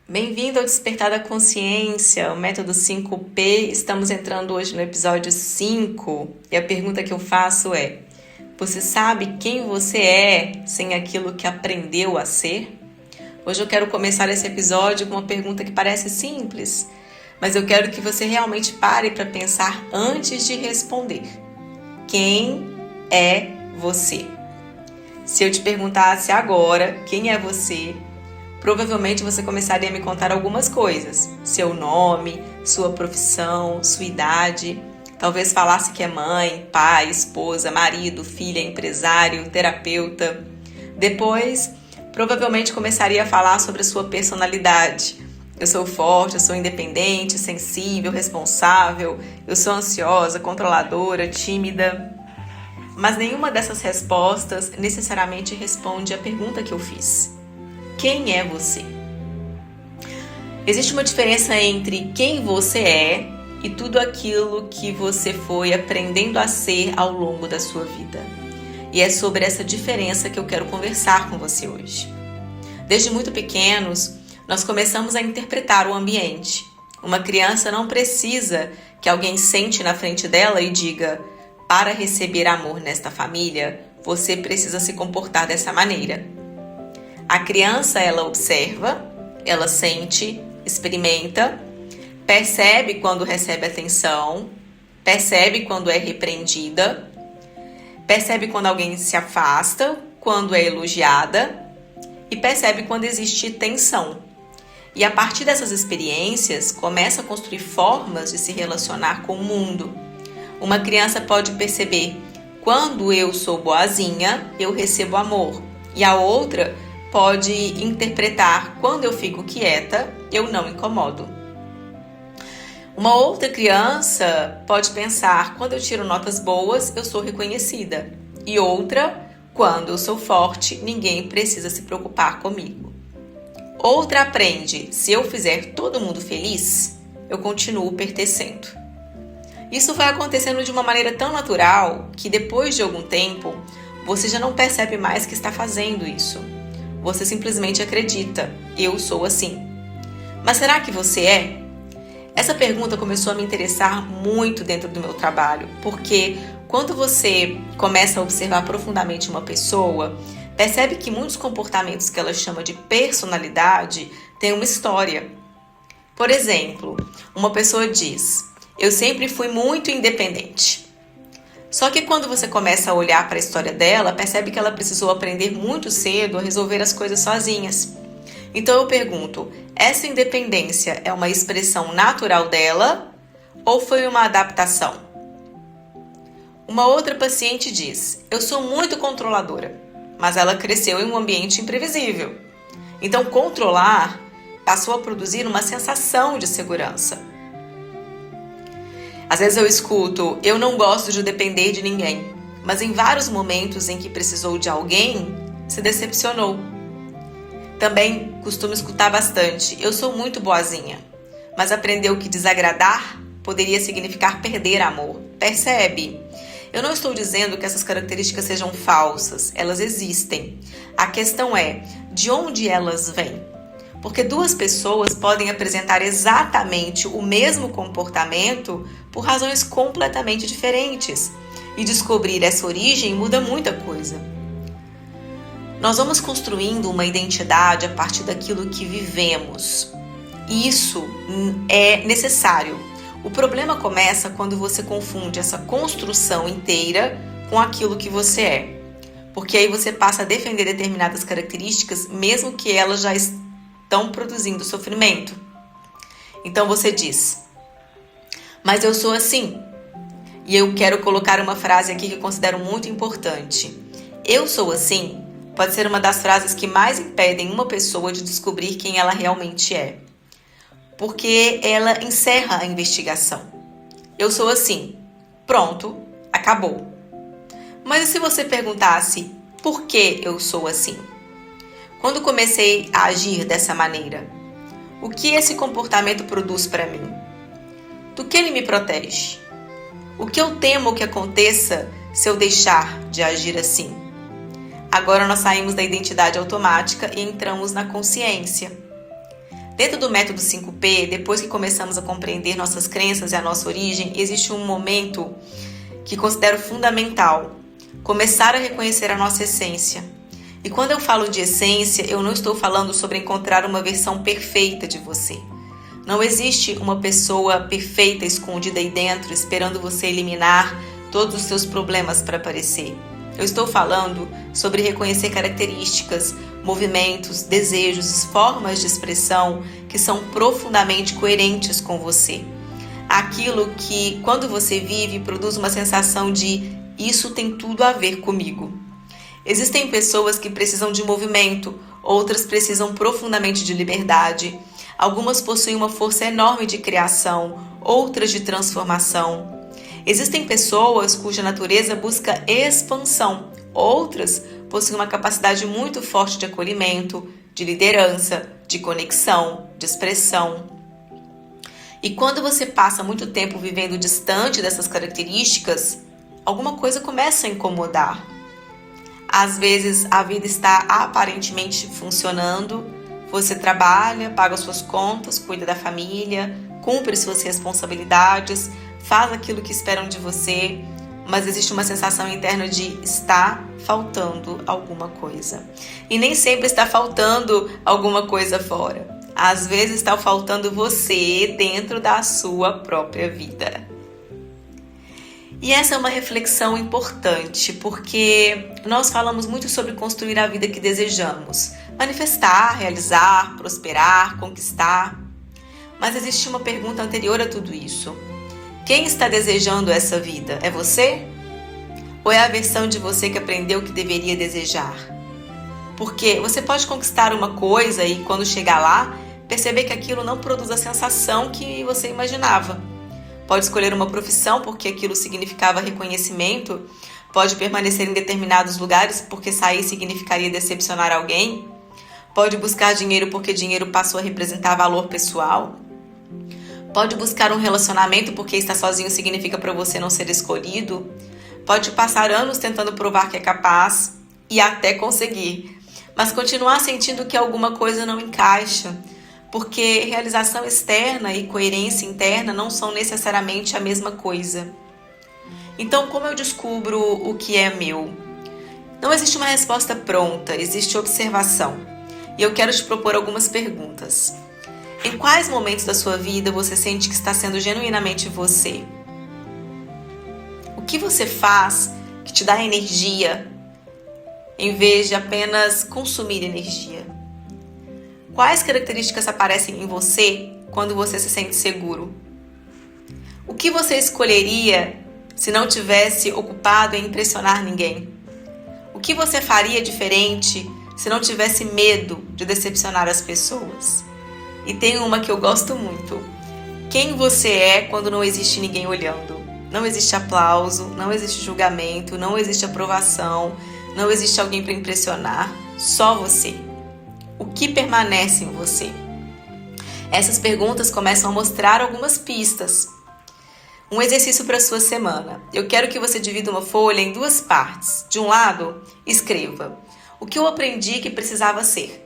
Bem-vindo ao Despertar da Consciência, o método 5P. Estamos entrando hoje no episódio 5 e a pergunta que eu faço é: você sabe quem você é sem aquilo que aprendeu a ser? Hoje eu quero começar esse episódio com uma pergunta que parece simples, mas eu quero que você realmente pare para pensar antes de responder. Quem é você? Se eu te perguntasse agora quem é você, provavelmente você começaria a me contar algumas coisas. Seu nome, sua profissão, sua idade. Talvez falasse que é mãe, pai, esposa, marido, filha, empresário, terapeuta. Depois, provavelmente começaria a falar sobre a sua personalidade. Eu sou forte, eu sou independente, sensível, responsável, eu sou ansiosa, controladora, tímida. Mas nenhuma dessas respostas necessariamente responde à pergunta que eu fiz. Quem é você? Existe uma diferença entre quem você é e tudo aquilo que você foi aprendendo a ser ao longo da sua vida. E é sobre essa diferença que eu quero conversar com você hoje. Desde muito pequenos, nós começamos a interpretar o ambiente. Uma criança não precisa que alguém sente na frente dela e diga: para receber amor nesta família, você precisa se comportar dessa maneira. A criança, ela observa, ela sente, experimenta, percebe quando recebe atenção, percebe quando é repreendida, percebe quando alguém se afasta, quando é elogiada e percebe quando existe tensão. E a partir dessas experiências, começa a construir formas de se relacionar com o mundo. Uma criança pode perceber: quando eu sou boazinha, eu recebo amor. E a outra pode interpretar: quando eu fico quieta, eu não incomodo. Uma outra criança pode pensar: quando eu tiro notas boas, eu sou reconhecida. E outra: quando eu sou forte, ninguém precisa se preocupar comigo. Outra aprende: se eu fizer todo mundo feliz, eu continuo pertencendo. Isso vai acontecendo de uma maneira tão natural que depois de algum tempo, você já não percebe mais que está fazendo isso. Você simplesmente acredita: eu sou assim. Mas será que você é? Essa pergunta começou a me interessar muito dentro do meu trabalho, porque quando você começa a observar profundamente uma pessoa, percebe que muitos comportamentos que ela chama de personalidade têm uma história. Por exemplo, uma pessoa diz: eu sempre fui muito independente. Só que quando você começa a olhar para a história dela, percebe que ela precisou aprender muito cedo a resolver as coisas sozinhas. Então eu pergunto: essa independência é uma expressão natural dela ou foi uma adaptação? Uma outra paciente diz: eu sou muito controladora, mas ela cresceu em um ambiente imprevisível. Então controlar passou a produzir uma sensação de segurança. Às vezes eu escuto: eu não gosto de depender de ninguém, mas em vários momentos em que precisou de alguém, se decepcionou. Também costumo escutar bastante: eu sou muito boazinha, mas aprendeu que desagradar poderia significar perder amor. Percebe? Eu não estou dizendo que essas características sejam falsas, elas existem. A questão é: de onde elas vêm? Porque duas pessoas podem apresentar exatamente o mesmo comportamento por razões completamente diferentes. E descobrir essa origem muda muita coisa. Nós vamos construindo uma identidade a partir daquilo que vivemos. Isso é necessário. O problema começa quando você confunde essa construção inteira com aquilo que você é. Porque aí você passa a defender determinadas características, mesmo que elas já estão produzindo sofrimento. Então você diz: mas eu sou assim. E eu quero colocar uma frase aqui que eu considero muito importante. Eu sou assim pode ser uma das frases que mais impedem uma pessoa de descobrir quem ela realmente é. Porque ela encerra a investigação. Eu sou assim. Pronto, acabou. Mas e se você perguntasse: por que eu sou assim? Quando comecei a agir dessa maneira, o que esse comportamento produz para mim? Do que ele me protege? O que eu temo que aconteça se eu deixar de agir assim? Agora nós saímos da identidade automática e entramos na consciência. Dentro do método 5P, depois que começamos a compreender nossas crenças e a nossa origem, existe um momento que considero fundamental: começar a reconhecer a nossa essência. E quando eu falo de essência, eu não estou falando sobre encontrar uma versão perfeita de você. Não existe uma pessoa perfeita escondida aí dentro, esperando você eliminar todos os seus problemas para aparecer. Eu estou falando sobre reconhecer características, movimentos, desejos, formas de expressão que são profundamente coerentes com você. Aquilo que, quando você vive, produz uma sensação de isso tem tudo a ver comigo. Existem pessoas que precisam de movimento, outras precisam profundamente de liberdade. Algumas possuem uma força enorme de criação, outras de transformação. Existem pessoas cuja natureza busca expansão, outras possuem uma capacidade muito forte de acolhimento, de liderança, de conexão, de expressão. E quando você passa muito tempo vivendo distante dessas características, alguma coisa começa a incomodar. Às vezes a vida está aparentemente funcionando, você trabalha, paga suas contas, cuida da família, cumpre suas responsabilidades, faz aquilo que esperam de você, mas existe uma sensação interna de está faltando alguma coisa. E nem sempre está faltando alguma coisa fora. Às vezes está faltando você dentro da sua própria vida. E essa é uma reflexão importante, porque nós falamos muito sobre construir a vida que desejamos. Manifestar, realizar, prosperar, conquistar. Mas existe uma pergunta anterior a tudo isso. Quem está desejando essa vida? É você? Ou é a versão de você que aprendeu que deveria desejar? Porque você pode conquistar uma coisa e quando chegar lá, perceber que aquilo não produz a sensação que você imaginava. Pode escolher uma profissão porque aquilo significava reconhecimento. Pode permanecer em determinados lugares porque sair significaria decepcionar alguém. Pode buscar dinheiro porque dinheiro passou a representar valor pessoal. Pode buscar um relacionamento porque estar sozinho significa para você não ser escolhido. Pode passar anos tentando provar que é capaz e até conseguir, mas continuar sentindo que alguma coisa não encaixa, porque realização externa e coerência interna não são necessariamente a mesma coisa. Então, como eu descubro o que é meu? Não existe uma resposta pronta, existe observação. E eu quero te propor algumas perguntas. Em quais momentos da sua vida você sente que está sendo genuinamente você? O que você faz que te dá energia, em vez de apenas consumir energia? Quais características aparecem em você quando você se sente seguro? O que você escolheria se não tivesse ocupado em impressionar ninguém? O que você faria diferente se não tivesse medo de decepcionar as pessoas? E tem uma que eu gosto muito. Quem você é quando não existe ninguém olhando? Não existe aplauso, não existe julgamento, não existe aprovação, não existe alguém para impressionar, só você. O que permanece em você? Essas perguntas começam a mostrar algumas pistas. Um exercício para a sua semana. Eu quero que você divida uma folha em duas partes. De um lado, escreva o que eu aprendi que precisava ser.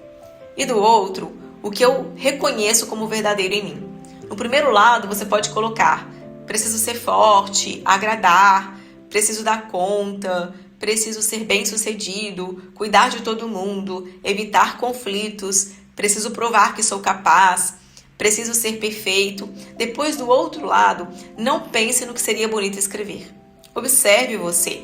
E do outro, o que eu reconheço como verdadeiro em mim. No primeiro lado, você pode colocar: preciso ser forte, agradar, preciso dar conta, preciso ser bem-sucedido, cuidar de todo mundo, evitar conflitos, preciso provar que sou capaz, preciso ser perfeito. Depois, do outro lado, não pense no que seria bonito escrever. Observe você.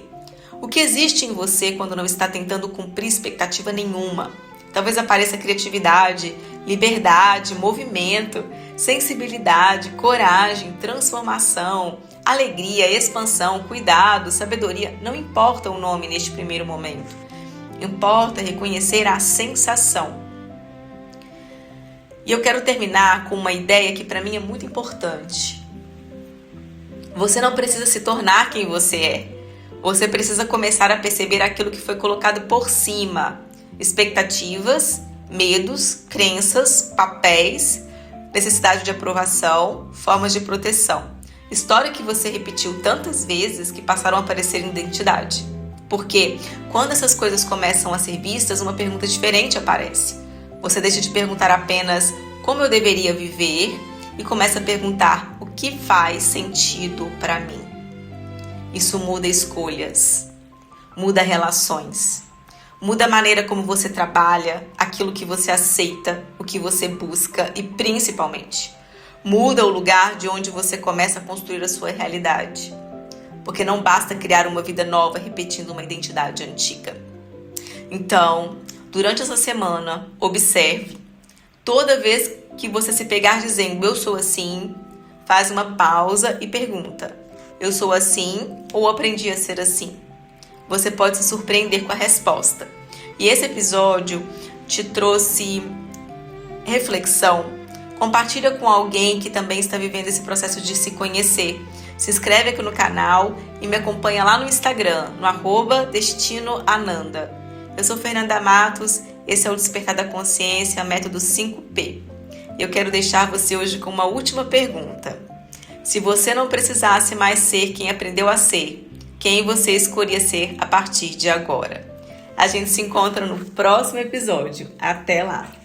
O que existe em você quando não está tentando cumprir expectativa nenhuma? Talvez apareça criatividade, liberdade, movimento, sensibilidade, coragem, transformação, alegria, expansão, cuidado, sabedoria. Não importa o nome neste primeiro momento. Importa reconhecer a sensação. E eu quero terminar com uma ideia que para mim é muito importante. Você não precisa se tornar quem você é. Você precisa começar a perceber aquilo que foi colocado por cima. Expectativas, medos, crenças, papéis, necessidade de aprovação, formas de proteção. História que você repetiu tantas vezes que passaram a aparecer em identidade. Porque quando essas coisas começam a ser vistas, uma pergunta diferente aparece. Você deixa de perguntar apenas como eu deveria viver e começa a perguntar o que faz sentido para mim. Isso muda escolhas, muda relações, muda a maneira como você trabalha, aquilo que você aceita, o que você busca e principalmente muda o lugar de onde você começa a construir a sua realidade. Porque não basta criar uma vida nova repetindo uma identidade antiga. Então, durante essa semana, observe. Toda vez que você se pegar dizendo eu sou assim, faz uma pausa e pergunta: eu sou assim ou aprendi a ser assim? Você pode se surpreender com a resposta. E esse episódio te trouxe reflexão. Compartilha com alguém que também está vivendo esse processo de se conhecer. Se inscreve aqui no canal e me acompanha lá no Instagram, no @destinoananda. Eu sou Fernanda Matos, esse é o Despertar da Consciência, método 5P. E eu quero deixar você hoje com uma última pergunta. Se você não precisasse mais ser quem aprendeu a ser, quem você escolheria ser a partir de agora? A gente se encontra no próximo episódio. Até lá!